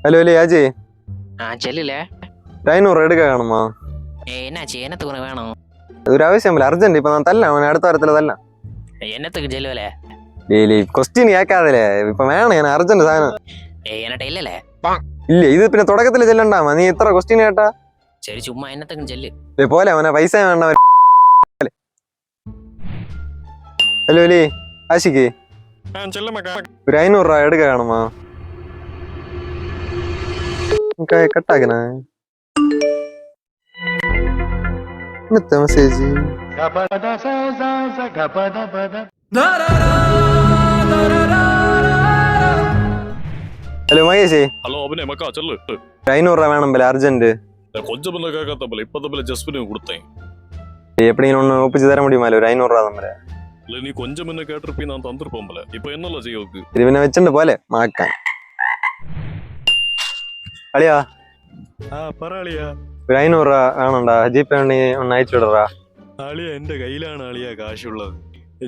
Hello അല്ലേ അജി ചെല്ലില്ലേ ഒരു 500 എടുക്ക കാണുമോ? എന്നാச்சு என்னத்துக்கு வேணும்? ഒരു ആവശ്യമില്ല, അർജന്റ്. ഇപ്പൊ തല്ല അവനെ അടുത്ത വാരത്തില് തല്ല. என்னத்துக்கு ചെല്ലുവല്ലേ? ഡെയിലി ക്വസ്റ്റ്യൻ കേൾക്കാതല്ലേ, ഇപ്പൊ വേണം ഞാൻ അർജന്റ് സാധനം. എന്നിട്ട് ഇല്ലല്ലേ? ഇല്ല, ഇത് പിന്നെ തുടക്കത്തില് ചെല്ലണ്ടാ. നീ ഇത്ര ക്വസ്റ്റ്യൻ കേട്ടാ ശരി, ചുമ്മാ എന്നത്തേക്കും ചെല്ല്. പോലെ അവനെ പൈസ വേണ്ട. ഹലോ അല്ലേ ആശിക്ക് ഒരു 500 രൂപ എടുക്ക കാണുമോ? കട്ടാക്കണ ഇന്നത്തെ മെസ്സേജ്. ഹലോ മഹേഷേ, ஹலோ அபிநய் மக்கா சொல்லு. ഒരു 500 രൂപ வேணும் പോലെ അർജന്റ്. கொஞ்சம் பிள்ளை கேட்காத இப்ப தப்பில ஜஸ்பின் கொடுத்தேன். എപ്പഴെങ്കിലും ഒന്ന് ഒപ്പിച്ച് തരാൻ മുടിയുമല്ലോ ഒരു 500 രൂപ നമ്മളെ? இல்ல நீ கொஞ்சம் என்ன கேட்டிருப்பீ, நான் தந்திருப்பேன் போல. இப்ப என்னல செய்யக்கு ഇത് പിന്നെ വെച്ചിട്ടുണ്ട് പോലെ മാക്കാൻ. അളിയാ പറാളിയാ, ഒരു 500 രൂപ വേണണ്ടാ? ജിപേ ഉണ്ടെങ്കിൽ ഒന്ന് അയച്ചു വിടറാ. ആളിയാ എന്റെ കയ്യിലാണ് ആളിയാ കാശുള്ളത്.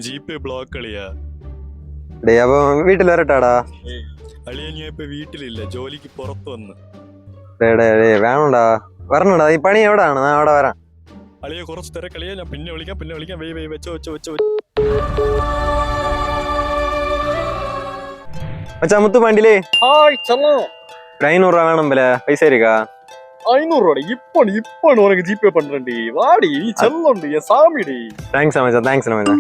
ജിപേ ബ്ലോക്ക് അളിയാ. ഡേ അപ്പൊ വീട്ടിൽ വരട്ടാടാ. അളിയാ ഞാൻ ഇപ്പൊ വീട്ടിലില്ല, ജോലിക്ക് പുറത്ത് വന്ന്. വേണണ്ടാ, വരണടാ. ഈ പണി എവിടാണ്? ഞാൻ അവിടെ വരാം. അളിയ കുറച്ച് തിരക്കളിയാ, ഞാൻ പിന്നെ വിളിക്കാം. വെച്ചോ. മച്ചാ മുത്തു പാണ്ടിലേ, ഹായ് ചല്ലോ. ഒരു 500 രൂപ വേണം പോലെ, പൈസ இருக்கா? 500 ரூபாய் இப்போ உனக்கு ஜிபே பண்றேன்டி, வாடி நீ செல்லுண்டி என் சாமிடி. താങ്ക്സ് മച്ചാ, താങ്ക്സ് മച്ചാ.